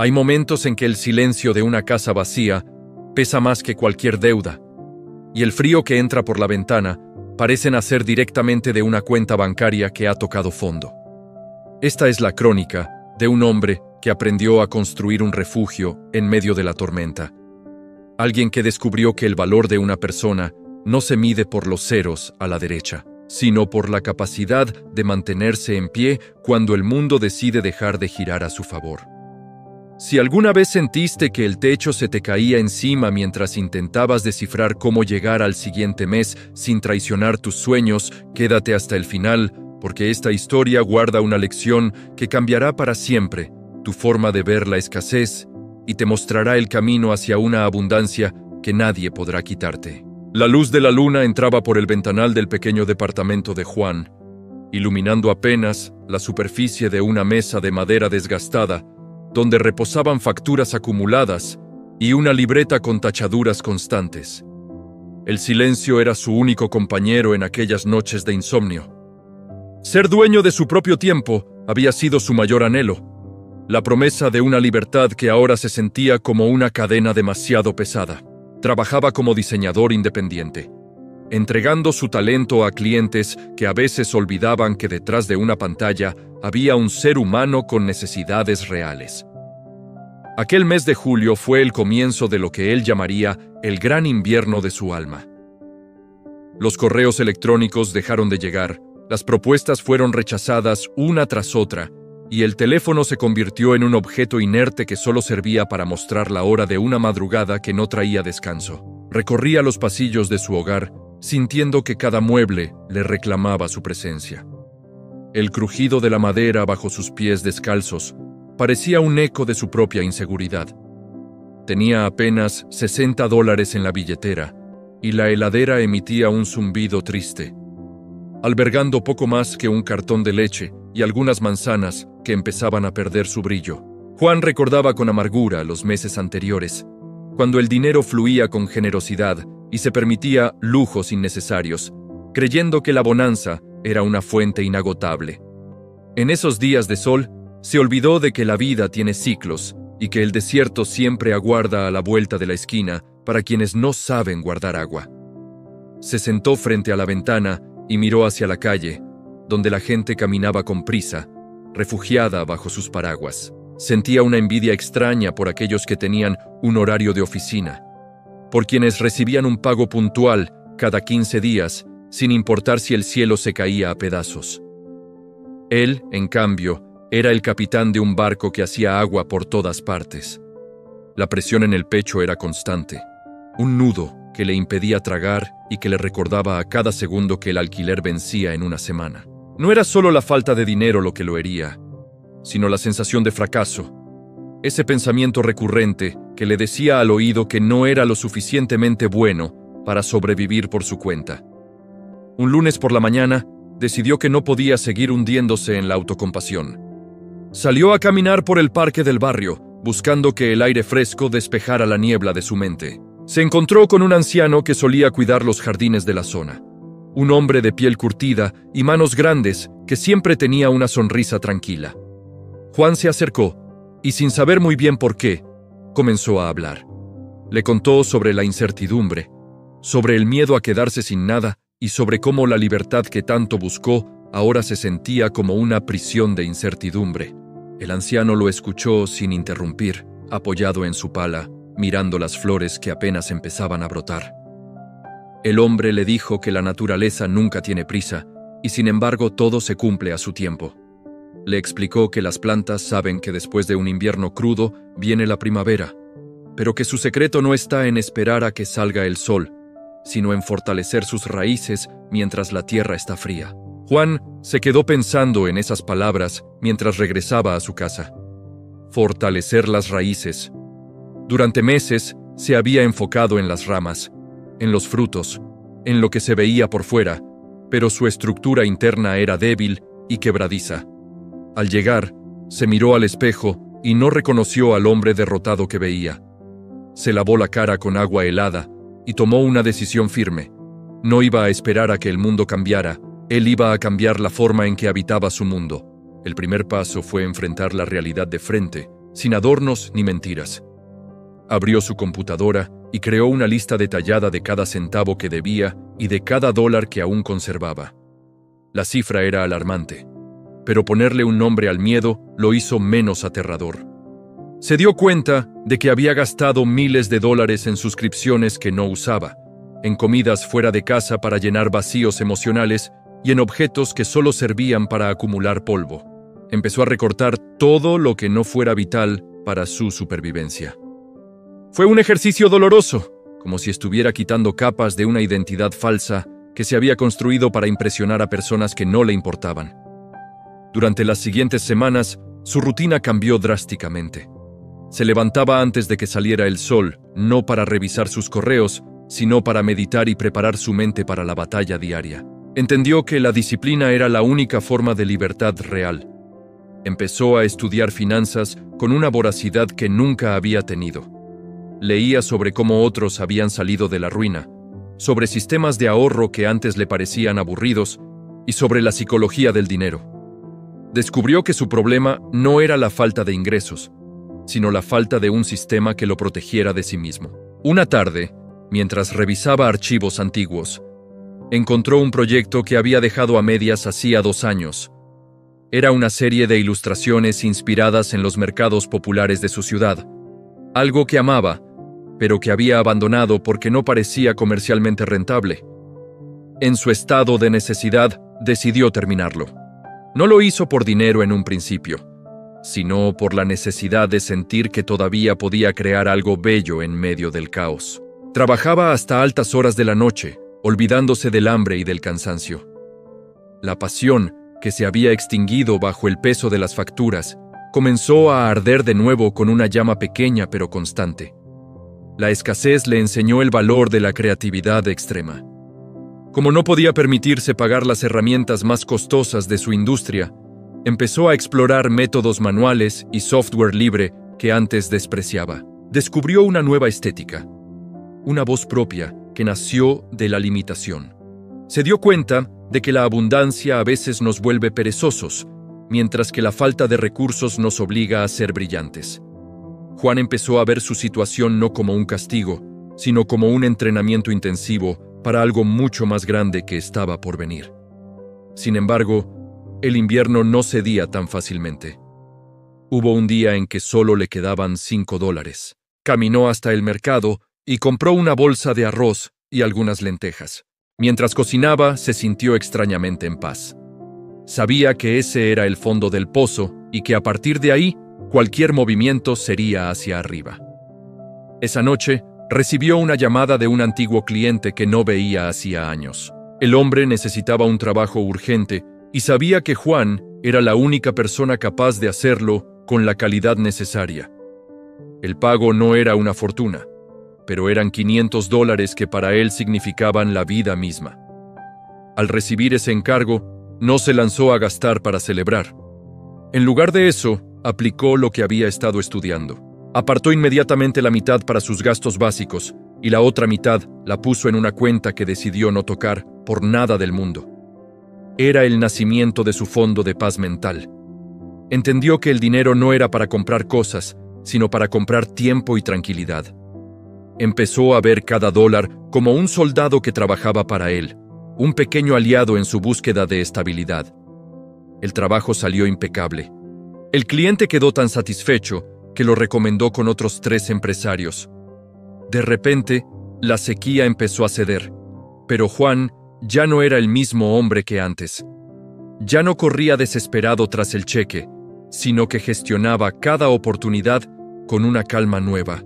Hay momentos en que el silencio de una casa vacía pesa más que cualquier deuda, y el frío que entra por la ventana parece nacer directamente de una cuenta bancaria que ha tocado fondo. Esta es la crónica de un hombre que aprendió a construir un refugio en medio de la tormenta. Alguien que descubrió que el valor de una persona no se mide por los ceros a la derecha, sino por la capacidad de mantenerse en pie cuando el mundo decide dejar de girar a su favor. Si alguna vez sentiste que el techo se te caía encima mientras intentabas descifrar cómo llegar al siguiente mes sin traicionar tus sueños, quédate hasta el final, porque esta historia guarda una lección que cambiará para siempre tu forma de ver la escasez y te mostrará el camino hacia una abundancia que nadie podrá quitarte. La luz de la luna entraba por el ventanal del pequeño departamento de Juan, iluminando apenas la superficie de una mesa de madera desgastada, donde reposaban facturas acumuladas y una libreta con tachaduras constantes. El silencio era su único compañero en aquellas noches de insomnio. Ser dueño de su propio tiempo había sido su mayor anhelo, la promesa de una libertad que ahora se sentía como una cadena demasiado pesada. Trabajaba como diseñador independiente, entregando su talento a clientes que a veces olvidaban que detrás de una pantalla había un ser humano con necesidades reales. Aquel mes de julio fue el comienzo de lo que él llamaría el gran invierno de su alma. Los correos electrónicos dejaron de llegar, las propuestas fueron rechazadas una tras otra, y el teléfono se convirtió en un objeto inerte que solo servía para mostrar la hora de una madrugada que no traía descanso. Recorría los pasillos de su hogar, sintiendo que cada mueble le reclamaba su presencia. El crujido de la madera bajo sus pies descalzos parecía un eco de su propia inseguridad. Tenía apenas $60 en la billetera, y la heladera emitía un zumbido triste, albergando poco más que un cartón de leche y algunas manzanas que empezaban a perder su brillo. Juan recordaba con amargura los meses anteriores, cuando el dinero fluía con generosidad y se permitía lujos innecesarios, creyendo que la bonanza era una fuente inagotable. En esos días de sol, se olvidó de que la vida tiene ciclos y que el desierto siempre aguarda a la vuelta de la esquina para quienes no saben guardar agua. Se sentó frente a la ventana y miró hacia la calle, donde la gente caminaba con prisa, refugiada bajo sus paraguas. Sentía una envidia extraña por aquellos que tenían un horario de oficina, por quienes recibían un pago puntual cada 15 días, sin importar si el cielo se caía a pedazos. Él, en cambio, era el capitán de un barco que hacía agua por todas partes. La presión en el pecho era constante, un nudo que le impedía tragar y que le recordaba a cada segundo que el alquiler vencía en una semana. No era solo la falta de dinero lo que lo hería, sino la sensación de fracaso, ese pensamiento recurrente que le decía al oído que no era lo suficientemente bueno para sobrevivir por su cuenta. Un lunes por la mañana, decidió que no podía seguir hundiéndose en la autocompasión. Salió a caminar por el parque del barrio, buscando que el aire fresco despejara la niebla de su mente. Se encontró con un anciano que solía cuidar los jardines de la zona. Un hombre de piel curtida y manos grandes que siempre tenía una sonrisa tranquila. Juan se acercó y, sin saber muy bien por qué, comenzó a hablar. Le contó sobre la incertidumbre, sobre el miedo a quedarse sin nada y sobre cómo la libertad que tanto buscó ahora se sentía como una prisión de incertidumbre. El anciano lo escuchó sin interrumpir, apoyado en su pala, mirando las flores que apenas empezaban a brotar. El hombre le dijo que la naturaleza nunca tiene prisa, y sin embargo todo se cumple a su tiempo. Le explicó que las plantas saben que después de un invierno crudo viene la primavera, pero que su secreto no está en esperar a que salga el sol, sino en fortalecer sus raíces mientras la tierra está fría. Juan se quedó pensando en esas palabras mientras regresaba a su casa. Fortalecer las raíces. Durante meses se había enfocado en las ramas, en los frutos, en lo que se veía por fuera, pero su estructura interna era débil y quebradiza. Al llegar, se miró al espejo y no reconoció al hombre derrotado que veía. Se lavó la cara con agua helada y tomó una decisión firme. No iba a esperar a que el mundo cambiara, él iba a cambiar la forma en que habitaba su mundo. El primer paso fue enfrentar la realidad de frente, sin adornos ni mentiras. Abrió su computadora y creó una lista detallada de cada centavo que debía y de cada dólar que aún conservaba. La cifra era alarmante, pero ponerle un nombre al miedo lo hizo menos aterrador. Se dio cuenta de que había gastado miles de dólares en suscripciones que no usaba, en comidas fuera de casa para llenar vacíos emocionales y en objetos que solo servían para acumular polvo. Empezó a recortar todo lo que no fuera vital para su supervivencia. Fue un ejercicio doloroso, como si estuviera quitando capas de una identidad falsa que se había construido para impresionar a personas que no le importaban. Durante las siguientes semanas, su rutina cambió drásticamente. Se levantaba antes de que saliera el sol, no para revisar sus correos, sino para meditar y preparar su mente para la batalla diaria. Entendió que la disciplina era la única forma de libertad real. Empezó a estudiar finanzas con una voracidad que nunca había tenido. Leía sobre cómo otros habían salido de la ruina, sobre sistemas de ahorro que antes le parecían aburridos y sobre la psicología del dinero. Descubrió que su problema no era la falta de ingresos, sino la falta de un sistema que lo protegiera de sí mismo. Una tarde, mientras revisaba archivos antiguos, encontró un proyecto que había dejado a medias hacía 2 años. Era una serie de ilustraciones inspiradas en los mercados populares de su ciudad, algo que amaba, pero que había abandonado porque no parecía comercialmente rentable. En su estado de necesidad, decidió terminarlo. No lo hizo por dinero en un principio, sino por la necesidad de sentir que todavía podía crear algo bello en medio del caos. Trabajaba hasta altas horas de la noche, olvidándose del hambre y del cansancio. La pasión, que se había extinguido bajo el peso de las facturas, comenzó a arder de nuevo con una llama pequeña pero constante. La escasez le enseñó el valor de la creatividad extrema. Como no podía permitirse pagar las herramientas más costosas de su industria, empezó a explorar métodos manuales y software libre que antes despreciaba. Descubrió una nueva estética, una voz propia que nació de la limitación. Se dio cuenta de que la abundancia a veces nos vuelve perezosos, mientras que la falta de recursos nos obliga a ser brillantes. Juan empezó a ver su situación no como un castigo, sino como un entrenamiento intensivo para algo mucho más grande que estaba por venir. Sin embargo, el invierno no cedía tan fácilmente. Hubo un día en que solo le quedaban $5. Caminó hasta el mercado y compró una bolsa de arroz y algunas lentejas. Mientras cocinaba, se sintió extrañamente en paz. Sabía que ese era el fondo del pozo y que a partir de ahí, cualquier movimiento sería hacia arriba. Esa noche, recibió una llamada de un antiguo cliente que no veía hacía años. El hombre necesitaba un trabajo urgente y sabía que Juan era la única persona capaz de hacerlo con la calidad necesaria. El pago no era una fortuna, pero eran $500 que para él significaban la vida misma. Al recibir ese encargo, no se lanzó a gastar para celebrar. En lugar de eso, aplicó lo que había estado estudiando. Apartó inmediatamente la mitad para sus gastos básicos y la otra mitad la puso en una cuenta que decidió no tocar por nada del mundo. Era el nacimiento de su fondo de paz mental. Entendió que el dinero no era para comprar cosas, sino para comprar tiempo y tranquilidad. Empezó a ver cada dólar como un soldado que trabajaba para él, un pequeño aliado en su búsqueda de estabilidad. El trabajo salió impecable. El cliente quedó tan satisfecho que lo recomendó con otros 3 empresarios. De repente, la sequía empezó a ceder, pero Juan ya no era el mismo hombre que antes. Ya no corría desesperado tras el cheque, sino que gestionaba cada oportunidad con una calma nueva.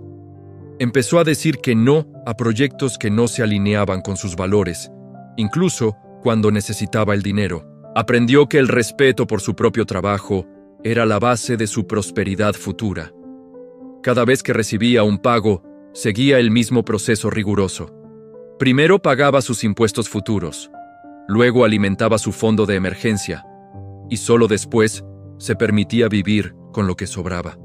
Empezó a decir que no a proyectos que no se alineaban con sus valores, incluso cuando necesitaba el dinero. Aprendió que el respeto por su propio trabajo era la base de su prosperidad futura. Cada vez que recibía un pago, seguía el mismo proceso riguroso. Primero pagaba sus impuestos futuros, luego alimentaba su fondo de emergencia, y solo después se permitía vivir con lo que sobraba.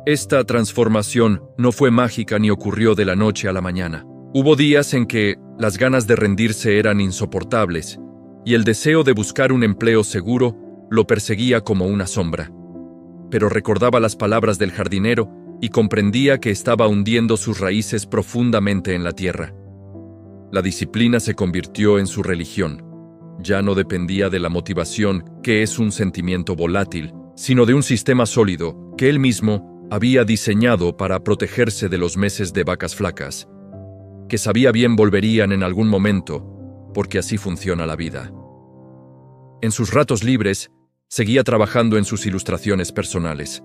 Esta transformación no fue mágica ni ocurrió de la noche a la mañana. Hubo días en que las ganas de rendirse eran insoportables, y el deseo de buscar un empleo seguro lo perseguía como una sombra. pero recordaba las palabras del jardinero y comprendía que estaba hundiendo sus raíces profundamente en la tierra. La disciplina se convirtió en su religión. Ya no dependía de la motivación, que es un sentimiento volátil, sino de un sistema sólido que él mismo había diseñado para protegerse de los meses de vacas flacas, que sabía bien volverían en algún momento, porque así funciona la vida. En sus ratos libres, seguía trabajando en sus ilustraciones personales.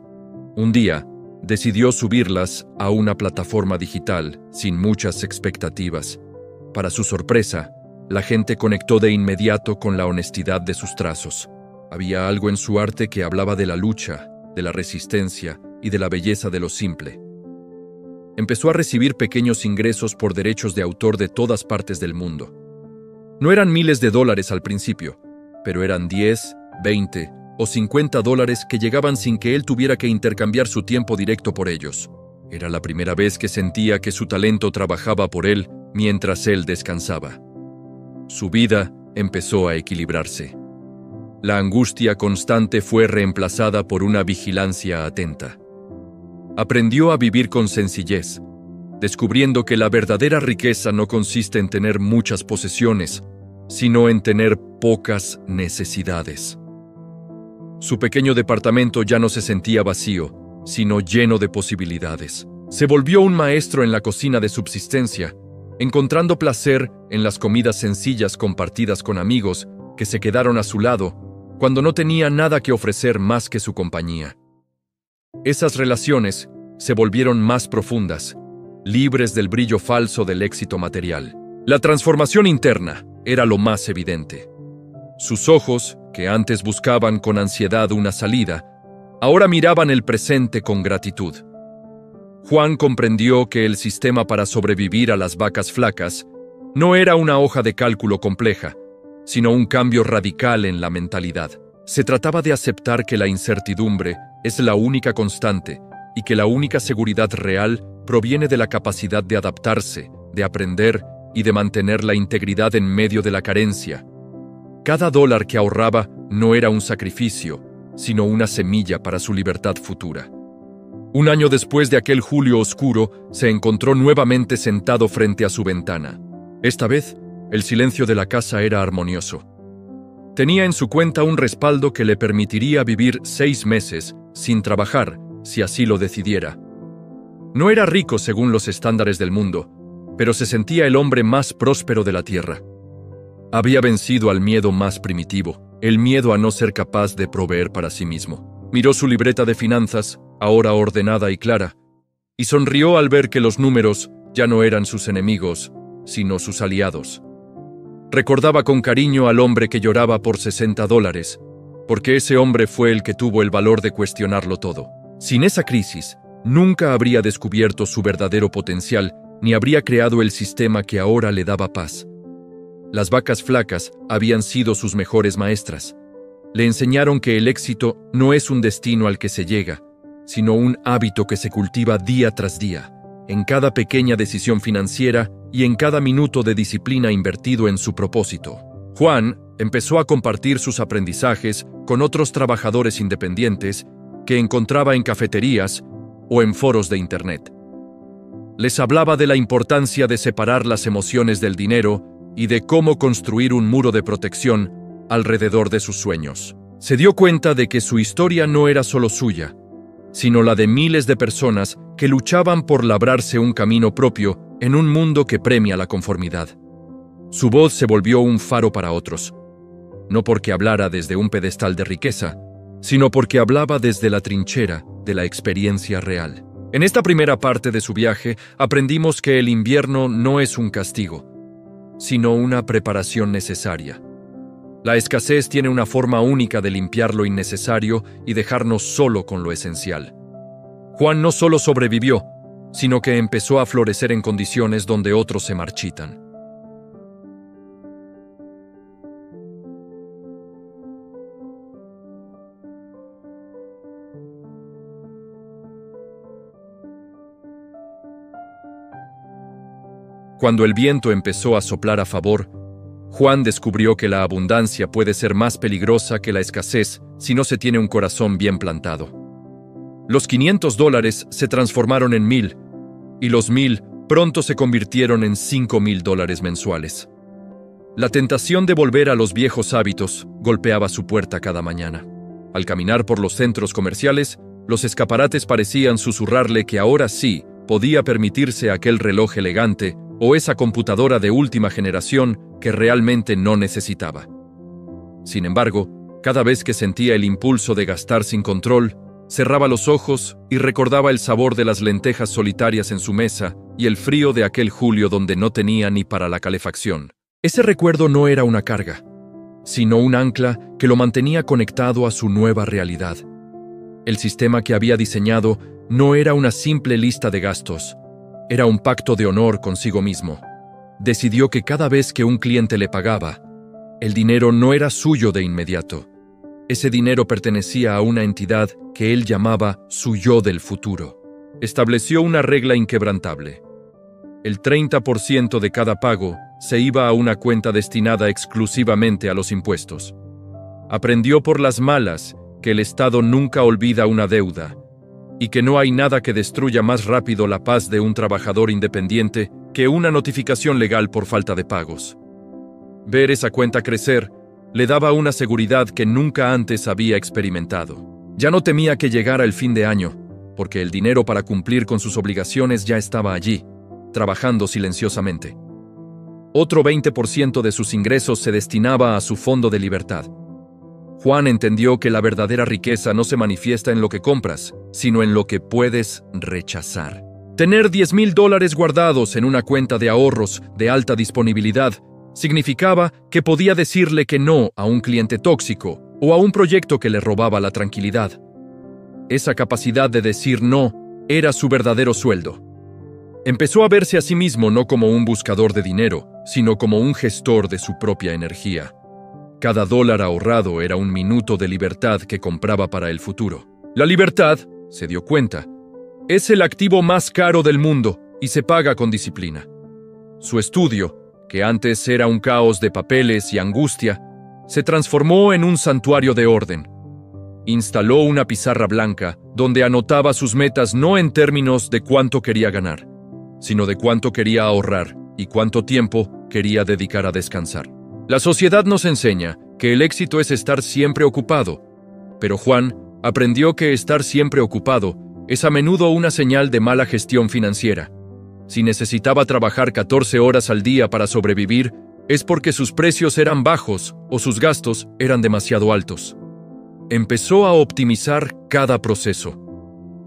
Un día, decidió subirlas a una plataforma digital sin muchas expectativas. Para su sorpresa, la gente conectó de inmediato con la honestidad de sus trazos. Había algo en su arte que hablaba de la lucha, de la resistencia y de la belleza de lo simple. Empezó a recibir pequeños ingresos por derechos de autor de todas partes del mundo. No eran miles de dólares al principio, pero eran 10, 20 o 50 dólares que llegaban sin que él tuviera que intercambiar su tiempo directo por ellos. Era la primera vez que sentía que su talento trabajaba por él mientras él descansaba. Su vida empezó a equilibrarse. La angustia constante fue reemplazada por una vigilancia atenta. Aprendió a vivir con sencillez, descubriendo que la verdadera riqueza no consiste en tener muchas posesiones, sino en tener pocas necesidades. Su pequeño departamento ya no se sentía vacío, sino lleno de posibilidades. Se volvió un maestro en la cocina de subsistencia, encontrando placer en las comidas sencillas compartidas con amigos que se quedaron a su lado cuando no tenía nada que ofrecer más que su compañía. Esas relaciones se volvieron más profundas, libres del brillo falso del éxito material. La transformación interna era lo más evidente. Sus ojos, que antes buscaban con ansiedad una salida, ahora miraban el presente con gratitud. Juan comprendió que el sistema para sobrevivir a las vacas flacas no era una hoja de cálculo compleja, sino un cambio radical en la mentalidad. Se trataba de aceptar que la incertidumbre es la única constante y que la única seguridad real proviene de la capacidad de adaptarse, de aprender y de mantener la integridad en medio de la carencia. Cada dólar que ahorraba no era un sacrificio, sino una semilla para su libertad futura. Un año después de aquel julio oscuro, se encontró nuevamente sentado frente a su ventana. Esta vez, el silencio de la casa era armonioso. Tenía en su cuenta un respaldo que le permitiría vivir 6 meses sin trabajar, si así lo decidiera. No era rico según los estándares del mundo, pero se sentía el hombre más próspero de la tierra. Había vencido al miedo más primitivo, el miedo a no ser capaz de proveer para sí mismo. Miró su libreta de finanzas, ahora ordenada y clara, y sonrió al ver que los números ya no eran sus enemigos, sino sus aliados. Recordaba con cariño al hombre que lloraba por 60 dólares, porque ese hombre fue el que tuvo el valor de cuestionarlo todo. Sin esa crisis, nunca habría descubierto su verdadero potencial, ni habría creado el sistema que ahora le daba paz. Las vacas flacas habían sido sus mejores maestras. Le enseñaron que el éxito no es un destino al que se llega, sino un hábito que se cultiva día tras día, en cada pequeña decisión financiera y en cada minuto de disciplina invertido en su propósito. Juan empezó a compartir sus aprendizajes con otros trabajadores independientes que encontraba en cafeterías o en foros de Internet. Les hablaba de la importancia de separar las emociones del dinero y de cómo construir un muro de protección alrededor de sus sueños. Se dio cuenta de que su historia no era solo suya, sino la de miles de personas que luchaban por labrarse un camino propio en un mundo que premia la conformidad. Su voz se volvió un faro para otros, no porque hablara desde un pedestal de riqueza, sino porque hablaba desde la trinchera de la experiencia real. En esta primera parte de su viaje aprendimos que el invierno no es un castigo, sino una preparación necesaria. La escasez tiene una forma única de limpiar lo innecesario y dejarnos solo con lo esencial. Juan no solo sobrevivió, sino que empezó a florecer en condiciones donde otros se marchitan. Cuando el viento empezó a soplar a favor, Juan descubrió que la abundancia puede ser más peligrosa que la escasez si no se tiene un corazón bien plantado. Los $500 se transformaron en 1,000, y los 1,000 pronto se convirtieron en $5,000 mensuales. La tentación de volver a los viejos hábitos golpeaba su puerta cada mañana. Al caminar por los centros comerciales, los escaparates parecían susurrarle que ahora sí podía permitirse aquel reloj elegante o esa computadora de última generación que realmente no necesitaba. Sin embargo, cada vez que sentía el impulso de gastar sin control, cerraba los ojos y recordaba el sabor de las lentejas solitarias en su mesa y el frío de aquel julio donde no tenía ni para la calefacción. Ese recuerdo no era una carga, sino un ancla que lo mantenía conectado a su nueva realidad. El sistema que había diseñado no era una simple lista de gastos, era un pacto de honor consigo mismo. Decidió que cada vez que un cliente le pagaba, el dinero no era suyo de inmediato. Ese dinero pertenecía a una entidad que él llamaba su yo del futuro. Estableció una regla inquebrantable. El 30% de cada pago se iba a una cuenta destinada exclusivamente a los impuestos. Aprendió por las malas que el Estado nunca olvida una deuda y que no hay nada que destruya más rápido la paz de un trabajador independiente que una notificación legal por falta de pagos. Ver esa cuenta crecer le daba una seguridad que nunca antes había experimentado. Ya no temía que llegara el fin de año, porque el dinero para cumplir con sus obligaciones ya estaba allí, trabajando silenciosamente. Otro 20% de sus ingresos se destinaba a su fondo de libertad. Juan entendió que la verdadera riqueza no se manifiesta en lo que compras, sino en lo que puedes rechazar. Tener $10,000 guardados en una cuenta de ahorros de alta disponibilidad significaba que podía decirle que no a un cliente tóxico o a un proyecto que le robaba la tranquilidad. Esa capacidad de decir no era su verdadero sueldo. Empezó a verse a sí mismo no como un buscador de dinero, sino como un gestor de su propia energía. Cada dólar ahorrado era un minuto de libertad que compraba para el futuro. La libertad, se dio cuenta, es el activo más caro del mundo y se paga con disciplina. Su estudio, que antes era un caos de papeles y angustia, se transformó en un santuario de orden. Instaló una pizarra blanca donde anotaba sus metas no en términos de cuánto quería ganar, sino de cuánto quería ahorrar y cuánto tiempo quería dedicar a descansar. La sociedad nos enseña que el éxito es estar siempre ocupado, pero Juan aprendió que estar siempre ocupado es a menudo una señal de mala gestión financiera. Si necesitaba trabajar 14 horas al día para sobrevivir, es porque sus precios eran bajos o sus gastos eran demasiado altos. Empezó a optimizar cada proceso.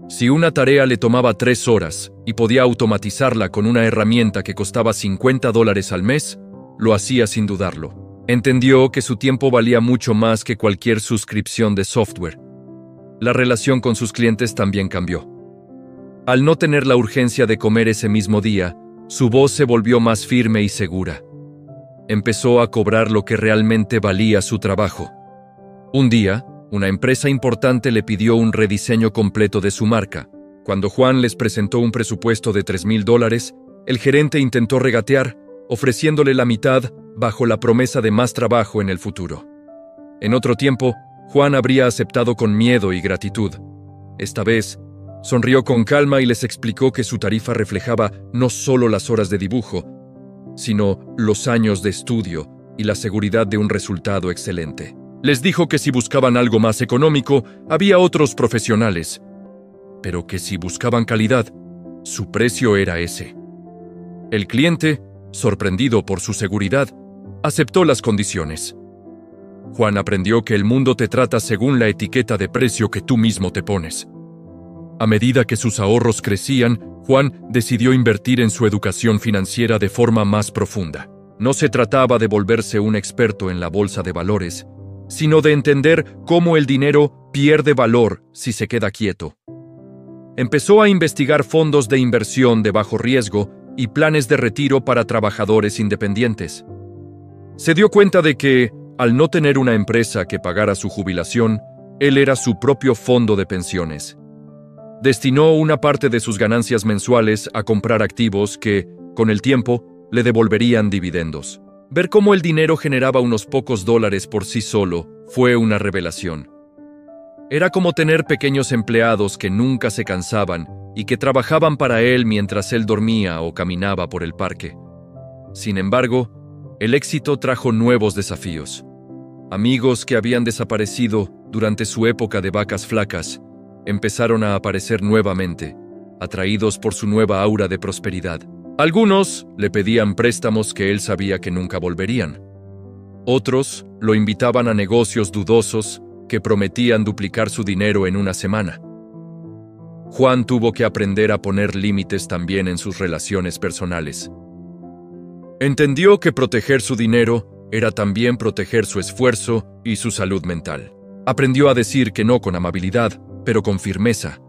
Si una tarea le tomaba 3 horas y podía automatizarla con una herramienta que costaba $50 al mes, lo hacía sin dudarlo. Entendió que su tiempo valía mucho más que cualquier suscripción de software. La relación con sus clientes también cambió. Al no tener la urgencia de comer ese mismo día, su voz se volvió más firme y segura. Empezó a cobrar lo que realmente valía su trabajo. Un día, una empresa importante le pidió un rediseño completo de su marca. Cuando Juan les presentó un presupuesto de $3,000, el gerente intentó regatear, ofreciéndole la mitad bajo la promesa de más trabajo en el futuro. En otro tiempo, Juan habría aceptado con miedo y gratitud. Esta vez, sonrió con calma y les explicó que su tarifa reflejaba no solo las horas de dibujo, sino los años de estudio y la seguridad de un resultado excelente. Les dijo que si buscaban algo más económico, había otros profesionales, pero que si buscaban calidad, su precio era ese. El cliente, sorprendido por su seguridad, aceptó las condiciones. Juan aprendió que el mundo te trata según la etiqueta de precio que tú mismo te pones. A medida que sus ahorros crecían, Juan decidió invertir en su educación financiera de forma más profunda. No se trataba de volverse un experto en la bolsa de valores, sino de entender cómo el dinero pierde valor si se queda quieto. Empezó a investigar fondos de inversión de bajo riesgo y planes de retiro para trabajadores independientes. Se dio cuenta de que, al no tener una empresa que pagara su jubilación, él era su propio fondo de pensiones. Destinó una parte de sus ganancias mensuales a comprar activos que, con el tiempo, le devolverían dividendos. Ver cómo el dinero generaba unos pocos dólares por sí solo fue una revelación. Era como tener pequeños empleados que nunca se cansaban y que trabajaban para él mientras él dormía o caminaba por el parque. Sin embargo, el éxito trajo nuevos desafíos. Amigos que habían desaparecido durante su época de vacas flacas empezaron a aparecer nuevamente, atraídos por su nueva aura de prosperidad. Algunos le pedían préstamos que él sabía que nunca volverían. Otros lo invitaban a negocios dudosos que prometían duplicar su dinero en una semana. Juan tuvo que aprender a poner límites también en sus relaciones personales. Entendió que proteger su dinero era también proteger su esfuerzo y su salud mental. Aprendió a decir que no con amabilidad, pero con firmeza,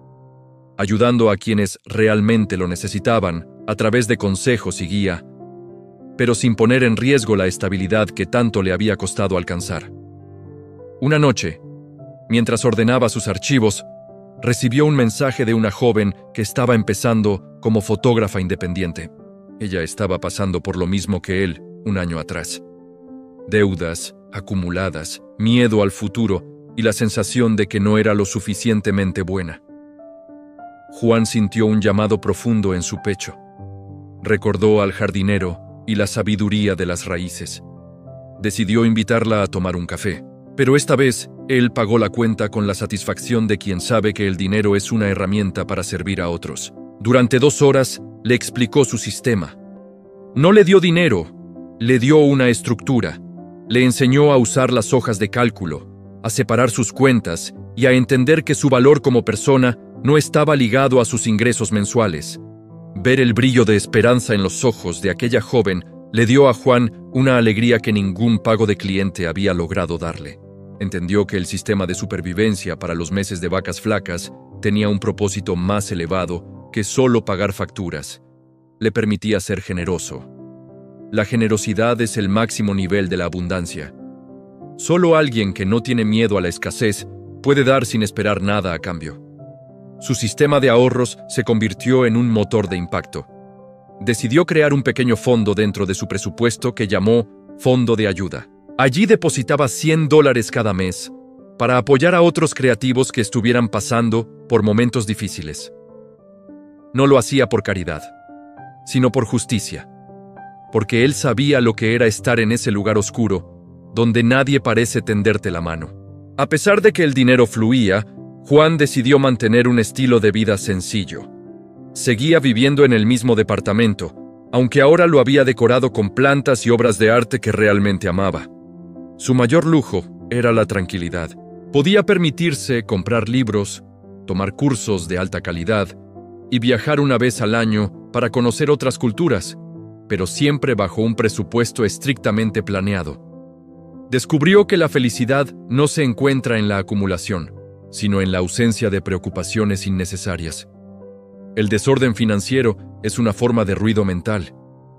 ayudando a quienes realmente lo necesitaban a través de consejos y guía, pero sin poner en riesgo la estabilidad que tanto le había costado alcanzar. Una noche, mientras ordenaba sus archivos, recibió un mensaje de una joven que estaba empezando como fotógrafa independiente. Ella estaba pasando por lo mismo que él un año atrás. Deudas acumuladas, miedo al futuro y la sensación de que no era lo suficientemente buena. Juan sintió un llamado profundo en su pecho. Recordó al jardinero y la sabiduría de las raíces. Decidió invitarla a tomar un café, pero esta vez él pagó la cuenta con la satisfacción de quien sabe que el dinero es una herramienta para servir a otros. Durante 2 horas le explicó su sistema. No le dio dinero, le dio una estructura. Le enseñó a usar las hojas de cálculo, a separar sus cuentas y a entender que su valor como persona no estaba ligado a sus ingresos mensuales. Ver el brillo de esperanza en los ojos de aquella joven le dio a Juan una alegría que ningún pago de cliente había logrado darle. Entendió que el sistema de supervivencia para los meses de vacas flacas tenía un propósito más elevado que solo pagar facturas. Le permitía ser generoso. La generosidad es el máximo nivel de la abundancia. Solo alguien que no tiene miedo a la escasez puede dar sin esperar nada a cambio. Su sistema de ahorros se convirtió en un motor de impacto. Decidió crear un pequeño fondo dentro de su presupuesto que llamó Fondo de Ayuda. Allí depositaba $100 cada mes para apoyar a otros creativos que estuvieran pasando por momentos difíciles. No lo hacía por caridad, sino por justicia, porque él sabía lo que era estar en ese lugar oscuro, donde nadie parece tenderte la mano. A pesar de que el dinero fluía, Juan decidió mantener un estilo de vida sencillo. Seguía viviendo en el mismo departamento, aunque ahora lo había decorado con plantas y obras de arte que realmente amaba. Su mayor lujo era la tranquilidad. Podía permitirse comprar libros, tomar cursos de alta calidad y viajar una vez al año para conocer otras culturas, pero siempre bajo un presupuesto estrictamente planeado. Descubrió que la felicidad no se encuentra en la acumulación, sino en la ausencia de preocupaciones innecesarias. El desorden financiero es una forma de ruido mental,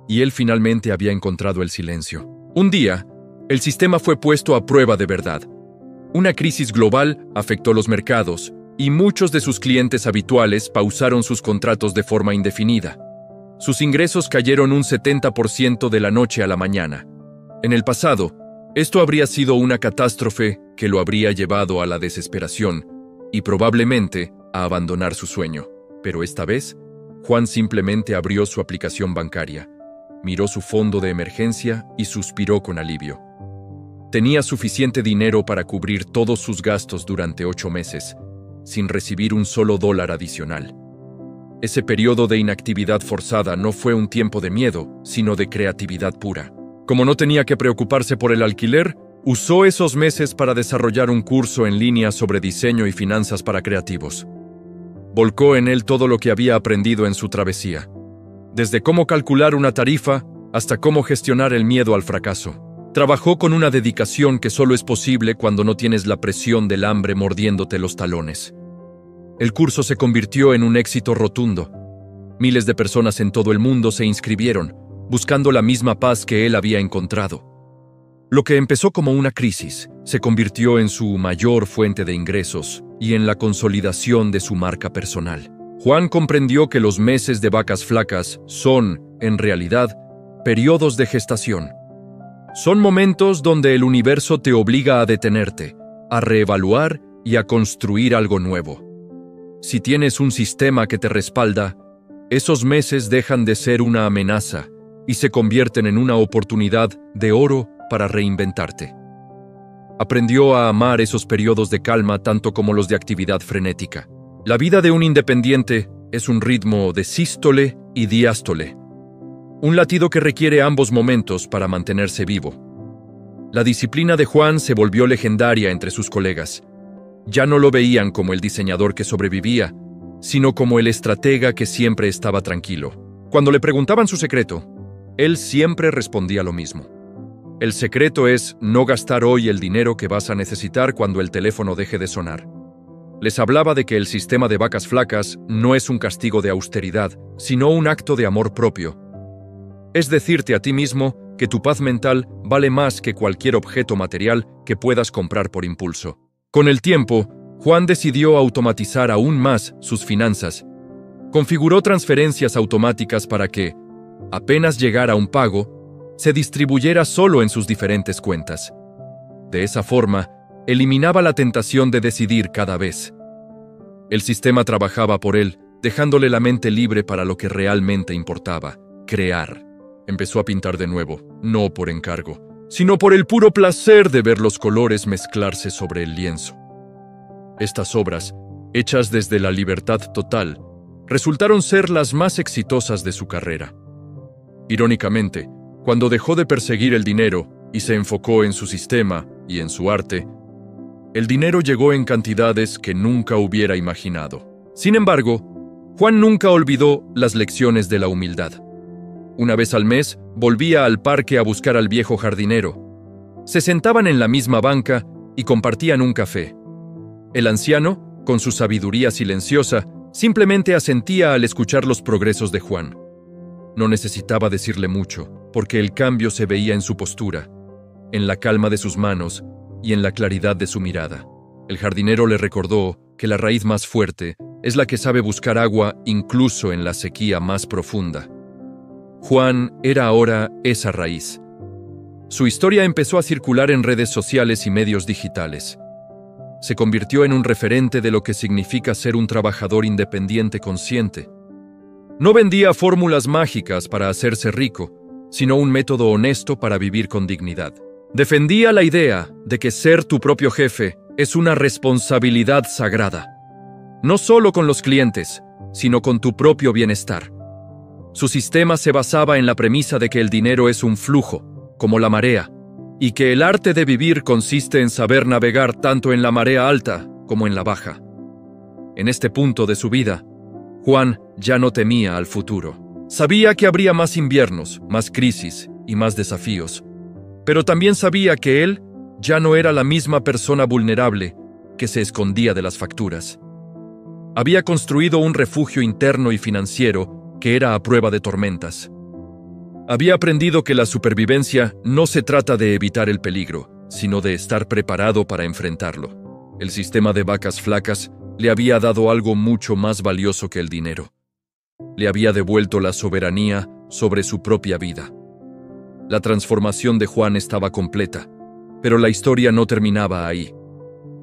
y él finalmente había encontrado el silencio. Un día, el sistema fue puesto a prueba de verdad. Una crisis global afectó los mercados, y muchos de sus clientes habituales pausaron sus contratos de forma indefinida. Sus ingresos cayeron un 70% de la noche a la mañana. En el pasado, esto habría sido una catástrofe que lo habría llevado a la desesperación y probablemente a abandonar su sueño. Pero esta vez, Juan simplemente abrió su aplicación bancaria, miró su fondo de emergencia y suspiró con alivio. Tenía suficiente dinero para cubrir todos sus gastos durante 8 meses, sin recibir un solo dólar adicional. Ese periodo de inactividad forzada no fue un tiempo de miedo, sino de creatividad pura. Como no tenía que preocuparse por el alquiler, usó esos meses para desarrollar un curso en línea sobre diseño y finanzas para creativos. Volcó en él todo lo que había aprendido en su travesía, desde cómo calcular una tarifa hasta cómo gestionar el miedo al fracaso. Trabajó con una dedicación que solo es posible cuando no tienes la presión del hambre mordiéndote los talones. El curso se convirtió en un éxito rotundo. Miles de personas en todo el mundo se inscribieron, buscando la misma paz que él había encontrado. Lo que empezó como una crisis se convirtió en su mayor fuente de ingresos y en la consolidación de su marca personal. Juan comprendió que los meses de vacas flacas son, en realidad, periodos de gestación. Son momentos donde el universo te obliga a detenerte, a reevaluar y a construir algo nuevo. Si tienes un sistema que te respalda, esos meses dejan de ser una amenaza y se convierten en una oportunidad de oro para reinventarte. Aprendió a amar esos periodos de calma tanto como los de actividad frenética. La vida de un independiente es un ritmo de sístole y diástole, un latido que requiere ambos momentos para mantenerse vivo. La disciplina de Juan se volvió legendaria entre sus colegas. Ya no lo veían como el diseñador que sobrevivía, sino como el estratega que siempre estaba tranquilo. Cuando le preguntaban su secreto, él siempre respondía lo mismo. El secreto es no gastar hoy el dinero que vas a necesitar cuando el teléfono deje de sonar. Les hablaba de que el sistema de vacas flacas no es un castigo de austeridad, sino un acto de amor propio. Es decirte a ti mismo que tu paz mental vale más que cualquier objeto material que puedas comprar por impulso. Con el tiempo, Juan decidió automatizar aún más sus finanzas. Configuró transferencias automáticas para que, apenas llegara un pago, se distribuyera solo en sus diferentes cuentas. De esa forma, eliminaba la tentación de decidir cada vez. El sistema trabajaba por él, dejándole la mente libre para lo que realmente importaba: crear. Empezó a pintar de nuevo, no por encargo, sino por el puro placer de ver los colores mezclarse sobre el lienzo. Estas obras, hechas desde la libertad total, resultaron ser las más exitosas de su carrera. Irónicamente, cuando dejó de perseguir el dinero y se enfocó en su sistema y en su arte, el dinero llegó en cantidades que nunca hubiera imaginado. Sin embargo, Juan nunca olvidó las lecciones de la humildad. Una vez al mes, volvía al parque a buscar al viejo jardinero. Se sentaban en la misma banca y compartían un café. El anciano, con su sabiduría silenciosa, simplemente asentía al escuchar los progresos de Juan. No necesitaba decirle mucho, porque el cambio se veía en su postura, en la calma de sus manos y en la claridad de su mirada. El jardinero le recordó que la raíz más fuerte es la que sabe buscar agua incluso en la sequía más profunda. Juan era ahora esa raíz. Su historia empezó a circular en redes sociales y medios digitales. Se convirtió en un referente de lo que significa ser un trabajador independiente consciente. No vendía fórmulas mágicas para hacerse rico, sino un método honesto para vivir con dignidad. Defendía la idea de que ser tu propio jefe es una responsabilidad sagrada, no solo con los clientes, sino con tu propio bienestar. Su sistema se basaba en la premisa de que el dinero es un flujo, como la marea, y que el arte de vivir consiste en saber navegar tanto en la marea alta como en la baja. En este punto de su vida, Juan ya no temía al futuro. Sabía que habría más inviernos, más crisis y más desafíos, pero también sabía que él ya no era la misma persona vulnerable que se escondía de las facturas. Había construido un refugio interno y financiero que era a prueba de tormentas. Había aprendido que la supervivencia no se trata de evitar el peligro, sino de estar preparado para enfrentarlo. El sistema de vacas flacas le había dado algo mucho más valioso que el dinero. Le había devuelto la soberanía sobre su propia vida. La transformación de Juan estaba completa, pero la historia no terminaba ahí.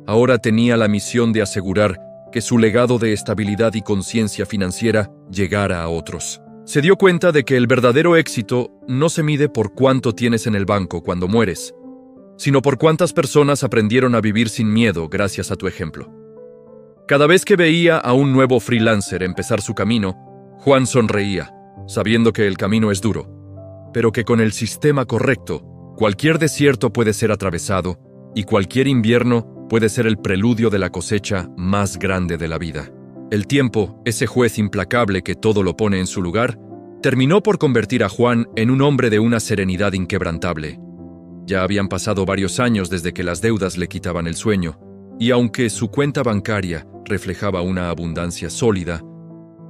Ahora tenía la misión de asegurar que su legado de estabilidad y conciencia financiera llegara a otros. Se dio cuenta de que el verdadero éxito no se mide por cuánto tienes en el banco cuando mueres, sino por cuántas personas aprendieron a vivir sin miedo gracias a tu ejemplo. Cada vez que veía a un nuevo freelancer empezar su camino, Juan sonreía, sabiendo que el camino es duro, pero que con el sistema correcto, cualquier desierto puede ser atravesado y cualquier invierno puede ser el preludio de la cosecha más grande de la vida. El tiempo, ese juez implacable que todo lo pone en su lugar, terminó por convertir a Juan en un hombre de una serenidad inquebrantable. Ya habían pasado varios años desde que las deudas le quitaban el sueño, y aunque su cuenta bancaria reflejaba una abundancia sólida,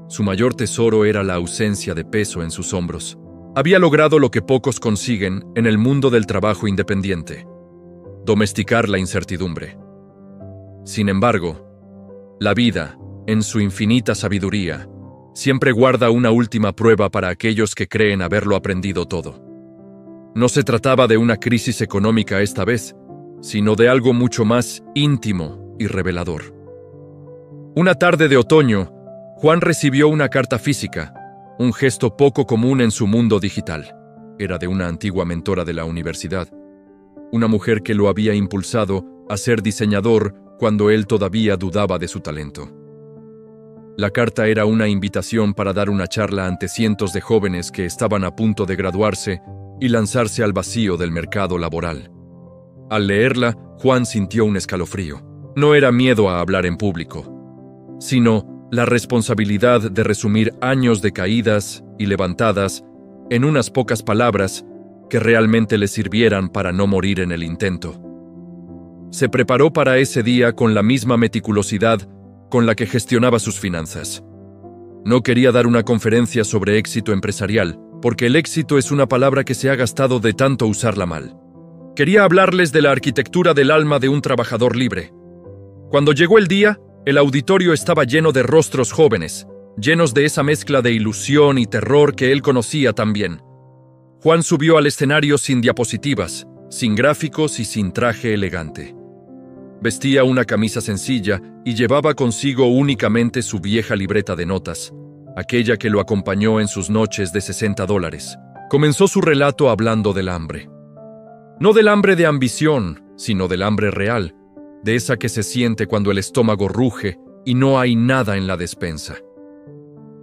su mayor tesoro era la ausencia de peso en sus hombros. Había logrado lo que pocos consiguen en el mundo del trabajo independiente: domesticar la incertidumbre. Sin embargo, la vida, en su infinita sabiduría, siempre guarda una última prueba para aquellos que creen haberlo aprendido todo. No se trataba de una crisis económica esta vez, sino de algo mucho más íntimo y revelador. Una tarde de otoño, Juan recibió una carta física, un gesto poco común en su mundo digital. Era de una antigua mentora de la universidad, una mujer que lo había impulsado a ser diseñador cuando él todavía dudaba de su talento. La carta era una invitación para dar una charla ante cientos de jóvenes que estaban a punto de graduarse y lanzarse al vacío del mercado laboral. Al leerla, Juan sintió un escalofrío. No era miedo a hablar en público, sino la responsabilidad de resumir años de caídas y levantadas en unas pocas palabras que realmente le sirvieran para no morir en el intento. Se preparó para ese día con la misma meticulosidad con la que gestionaba sus finanzas. No quería dar una conferencia sobre éxito empresarial, porque el éxito es una palabra que se ha gastado de tanto usarla mal. Quería hablarles de la arquitectura del alma de un trabajador libre. Cuando llegó el día, el auditorio estaba lleno de rostros jóvenes, llenos de esa mezcla de ilusión y terror que él conocía tan bien. Juan subió al escenario sin diapositivas, sin gráficos y sin traje elegante. Vestía una camisa sencilla y llevaba consigo únicamente su vieja libreta de notas, aquella que lo acompañó en sus noches de $60. Comenzó su relato hablando del hambre. No del hambre de ambición, sino del hambre real, de esa que se siente cuando el estómago ruge y no hay nada en la despensa.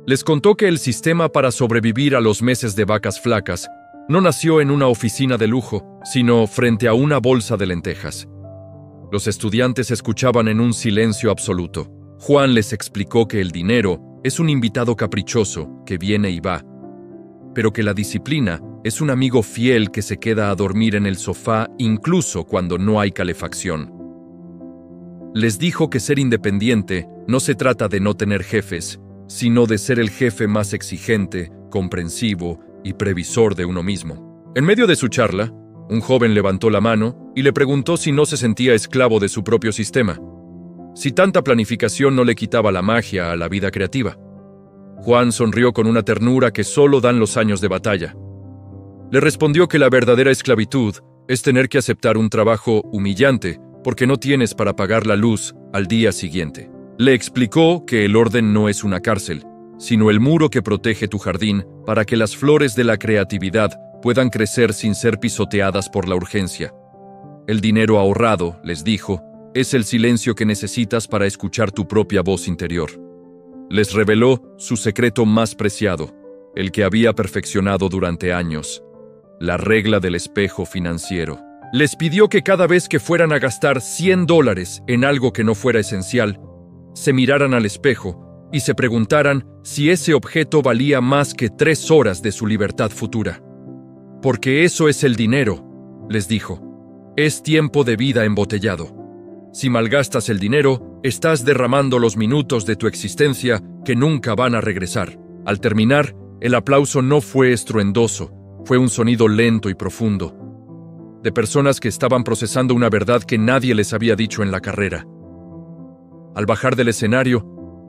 Les contó que el sistema para sobrevivir a los meses de vacas flacas no nació en una oficina de lujo, sino frente a una bolsa de lentejas. Los estudiantes escuchaban en un silencio absoluto. Juan les explicó que el dinero es un invitado caprichoso que viene y va, pero que la disciplina es un amigo fiel que se queda a dormir en el sofá incluso cuando no hay calefacción. Les dijo que ser independiente no se trata de no tener jefes, sino de ser el jefe más exigente, comprensivo y previsor de uno mismo. En medio de su charla, un joven levantó la mano y le preguntó si no se sentía esclavo de su propio sistema, si tanta planificación no le quitaba la magia a la vida creativa. Juan sonrió con una ternura que solo dan los años de batalla. Le respondió que la verdadera esclavitud es tener que aceptar un trabajo humillante porque no tienes para pagar la luz al día siguiente. Le explicó que el orden no es una cárcel, sino el muro que protege tu jardín para que las flores de la creatividad puedan crecer sin ser pisoteadas por la urgencia. El dinero ahorrado, les dijo, es el silencio que necesitas para escuchar tu propia voz interior. Les reveló su secreto más preciado, el que había perfeccionado durante años, la regla del espejo financiero. Les pidió que cada vez que fueran a gastar $100 en algo que no fuera esencial, se miraran al espejo y se preguntaran si ese objeto valía más que 3 horas de su libertad futura. Porque eso es el dinero, les dijo. Es tiempo de vida embotellado. Si malgastas el dinero, estás derramando los minutos de tu existencia que nunca van a regresar. Al terminar, el aplauso no fue estruendoso, fue un sonido lento y profundo, de personas que estaban procesando una verdad que nadie les había dicho en la carrera. Al bajar del escenario,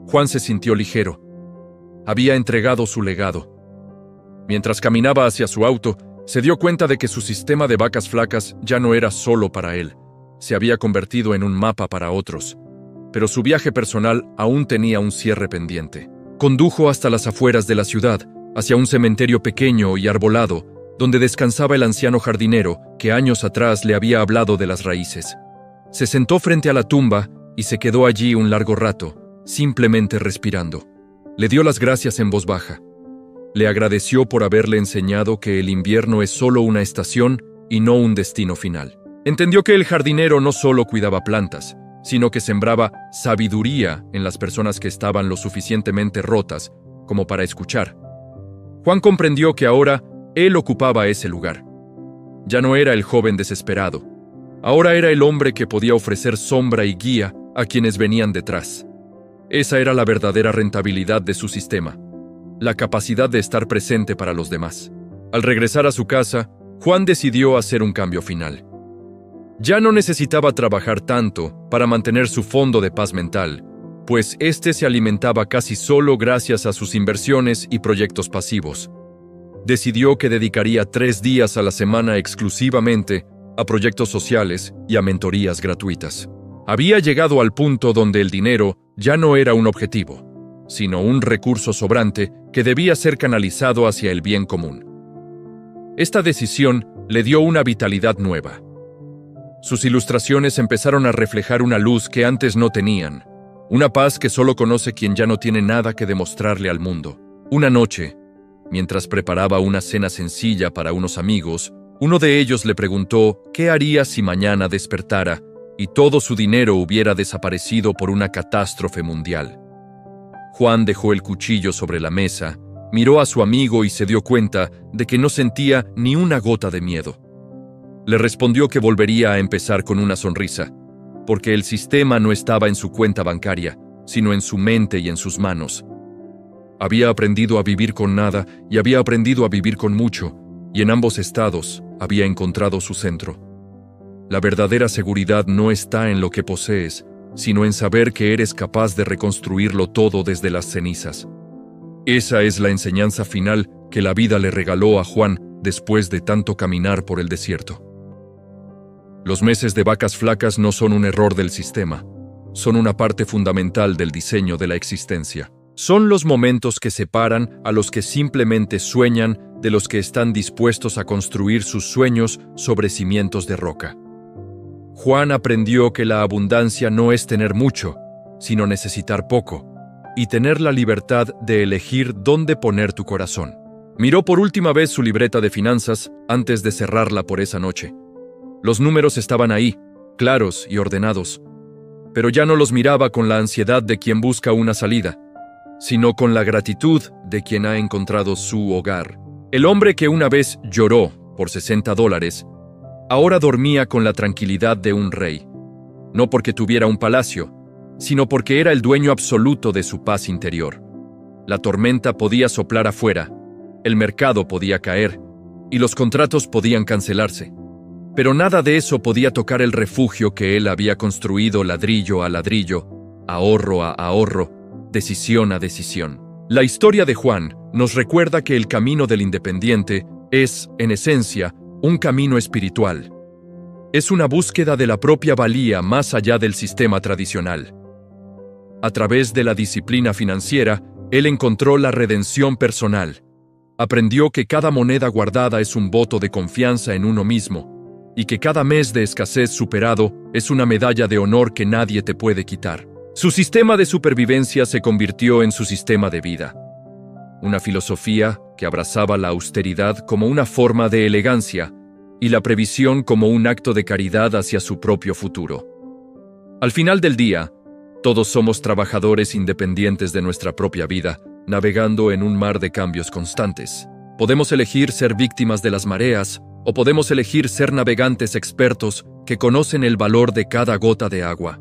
Juan se sintió ligero. Había entregado su legado. Mientras caminaba hacia su auto, se dio cuenta de que su sistema de vacas flacas ya no era solo para él. Se había convertido en un mapa para otros. Pero su viaje personal aún tenía un cierre pendiente. Condujo hasta las afueras de la ciudad, hacia un cementerio pequeño y arbolado, donde descansaba el anciano jardinero que años atrás le había hablado de las raíces. Se sentó frente a la tumba y se quedó allí un largo rato, simplemente respirando. Le dio las gracias en voz baja. Le agradeció por haberle enseñado que el invierno es solo una estación y no un destino final. Entendió que el jardinero no solo cuidaba plantas, sino que sembraba sabiduría en las personas que estaban lo suficientemente rotas como para escuchar. Juan comprendió que ahora él ocupaba ese lugar. Ya no era el joven desesperado. Ahora era el hombre que podía ofrecer sombra y guía a quienes venían detrás. Esa era la verdadera rentabilidad de su sistema, la capacidad de estar presente para los demás. Al regresar a su casa, Juan decidió hacer un cambio final. Ya no necesitaba trabajar tanto para mantener su fondo de paz mental, pues este se alimentaba casi solo gracias a sus inversiones y proyectos pasivos. Decidió que dedicaría 3 días a la semana exclusivamente a proyectos sociales y a mentorías gratuitas. Había llegado al punto donde el dinero ya no era un objetivo, sino un recurso sobrante que debía ser canalizado hacia el bien común. Esta decisión le dio una vitalidad nueva. Sus ilustraciones empezaron a reflejar una luz que antes no tenían, una paz que solo conoce quien ya no tiene nada que demostrarle al mundo. Una noche, mientras preparaba una cena sencilla para unos amigos, uno de ellos le preguntó qué haría si mañana despertara y todo su dinero hubiera desaparecido por una catástrofe mundial. Juan dejó el cuchillo sobre la mesa, miró a su amigo y se dio cuenta de que no sentía ni una gota de miedo. Le respondió que volvería a empezar con una sonrisa, porque el sistema no estaba en su cuenta bancaria, sino en su mente y en sus manos. Había aprendido a vivir con nada y había aprendido a vivir con mucho, y en ambos estados había encontrado su centro. La verdadera seguridad no está en lo que posees, sino en saber que eres capaz de reconstruirlo todo desde las cenizas. Esa es la enseñanza final que la vida le regaló a Juan después de tanto caminar por el desierto. Los meses de vacas flacas no son un error del sistema, son una parte fundamental del diseño de la existencia. Son los momentos que separan a los que simplemente sueñan de los que están dispuestos a construir sus sueños sobre cimientos de roca. Juan aprendió que la abundancia no es tener mucho, sino necesitar poco, y tener la libertad de elegir dónde poner tu corazón. Miró por última vez su libreta de finanzas antes de cerrarla por esa noche. Los números estaban ahí, claros y ordenados, pero ya no los miraba con la ansiedad de quien busca una salida, sino con la gratitud de quien ha encontrado su hogar. El hombre que una vez lloró por $60, ahora dormía con la tranquilidad de un rey, no porque tuviera un palacio, sino porque era el dueño absoluto de su paz interior. La tormenta podía soplar afuera, el mercado podía caer, y los contratos podían cancelarse. Pero nada de eso podía tocar el refugio que él había construido ladrillo a ladrillo, ahorro a ahorro, decisión a decisión. La historia de Juan nos recuerda que el camino del independiente es, en esencia, un camino espiritual. Es una búsqueda de la propia valía más allá del sistema tradicional. A través de la disciplina financiera, él encontró la redención personal. Aprendió que cada moneda guardada es un voto de confianza en uno mismo, y que cada mes de escasez superado es una medalla de honor que nadie te puede quitar. Su sistema de supervivencia se convirtió en su sistema de vida. Una filosofía que abrazaba la austeridad como una forma de elegancia y la previsión como un acto de caridad hacia su propio futuro. Al final del día, todos somos trabajadores independientes de nuestra propia vida, navegando en un mar de cambios constantes. Podemos elegir ser víctimas de las mareas, o podemos elegir ser navegantes expertos que conocen el valor de cada gota de agua.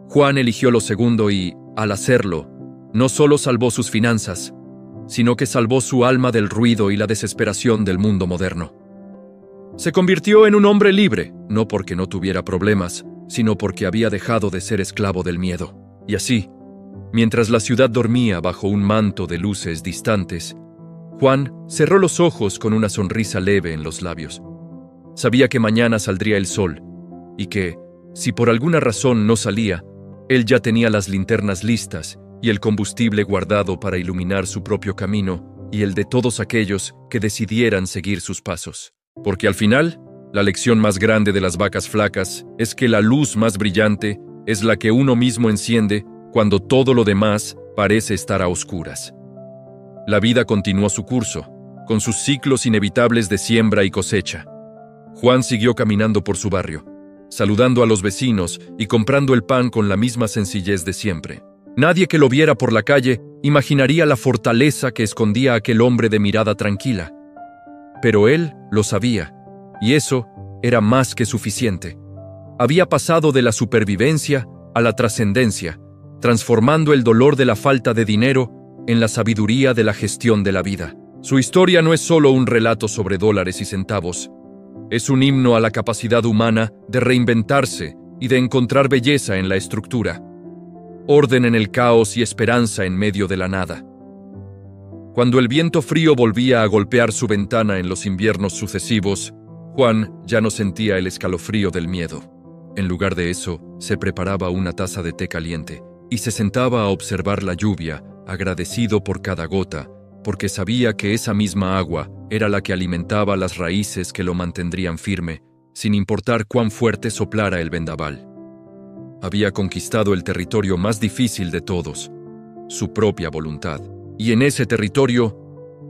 Juan eligió lo segundo y, al hacerlo, no solo salvó sus finanzas, sino que salvó su alma del ruido y la desesperación del mundo moderno. Se convirtió en un hombre libre, no porque no tuviera problemas, sino porque había dejado de ser esclavo del miedo. Y así, mientras la ciudad dormía bajo un manto de luces distantes, Juan cerró los ojos con una sonrisa leve en los labios. Sabía que mañana saldría el sol, y que, si por alguna razón no salía, él ya tenía las linternas listas y el combustible guardado para iluminar su propio camino y el de todos aquellos que decidieran seguir sus pasos. Porque al final, la lección más grande de las vacas flacas es que la luz más brillante es la que uno mismo enciende cuando todo lo demás parece estar a oscuras. La vida continuó su curso, con sus ciclos inevitables de siembra y cosecha. Juan siguió caminando por su barrio, saludando a los vecinos y comprando el pan con la misma sencillez de siempre. Nadie que lo viera por la calle imaginaría la fortaleza que escondía aquel hombre de mirada tranquila. Pero él lo sabía, y eso era más que suficiente. Había pasado de la supervivencia a la trascendencia, transformando el dolor de la falta de dinero en la sabiduría de la gestión de la vida. Su historia no es solo un relato sobre dólares y centavos, es un himno a la capacidad humana de reinventarse y de encontrar belleza en la estructura, orden en el caos y esperanza en medio de la nada. Cuando el viento frío volvía a golpear su ventana en los inviernos sucesivos, Juan ya no sentía el escalofrío del miedo. En lugar de eso, se preparaba una taza de té caliente y se sentaba a observar la lluvia, agradecido por cada gota, porque sabía que esa misma agua era la que alimentaba las raíces que lo mantendrían firme, sin importar cuán fuerte soplara el vendaval. Había conquistado el territorio más difícil de todos, su propia voluntad, y en ese territorio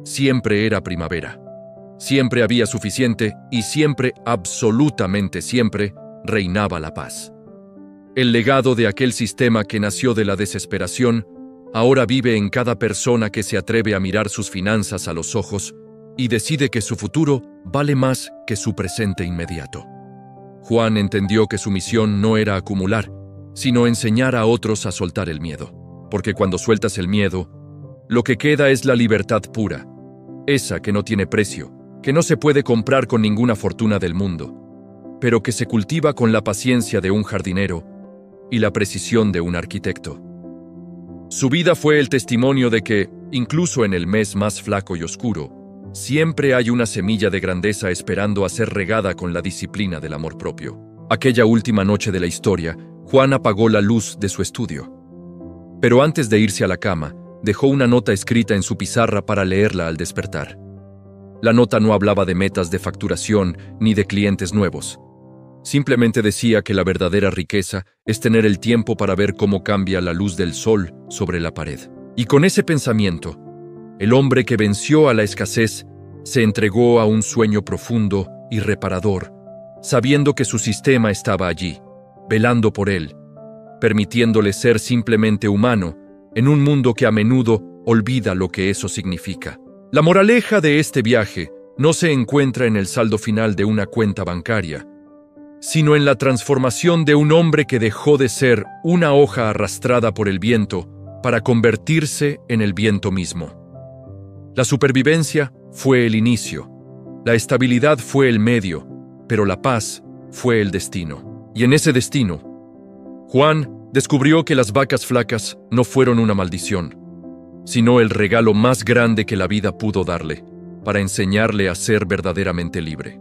siempre era primavera. Siempre había suficiente y siempre, absolutamente siempre, reinaba la paz. El legado de aquel sistema que nació de la desesperación ahora vive en cada persona que se atreve a mirar sus finanzas a los ojos y decide que su futuro vale más que su presente inmediato. Juan entendió que su misión no era acumular, sino enseñar a otros a soltar el miedo. Porque cuando sueltas el miedo, lo que queda es la libertad pura, esa que no tiene precio, que no se puede comprar con ninguna fortuna del mundo, pero que se cultiva con la paciencia de un jardinero y la precisión de un arquitecto. Su vida fue el testimonio de que, incluso en el mes más flaco y oscuro, siempre hay una semilla de grandeza esperando a ser regada con la disciplina del amor propio. Aquella última noche de la historia, Juan apagó la luz de su estudio. Pero antes de irse a la cama, dejó una nota escrita en su pizarra para leerla al despertar. La nota no hablaba de metas de facturación ni de clientes nuevos. Simplemente decía que la verdadera riqueza es tener el tiempo para ver cómo cambia la luz del sol sobre la pared. Y con ese pensamiento, el hombre que venció a la escasez se entregó a un sueño profundo y reparador, sabiendo que su sistema estaba allí, velando por él, permitiéndole ser simplemente humano en un mundo que a menudo olvida lo que eso significa. La moraleja de este viaje no se encuentra en el saldo final de una cuenta bancaria, sino en la transformación de un hombre que dejó de ser una hoja arrastrada por el viento para convertirse en el viento mismo. La supervivencia fue el inicio, la estabilidad fue el medio, pero la paz fue el destino. Y en ese destino, Juan descubrió que las vacas flacas no fueron una maldición, sino el regalo más grande que la vida pudo darle, para enseñarle a ser verdaderamente libre.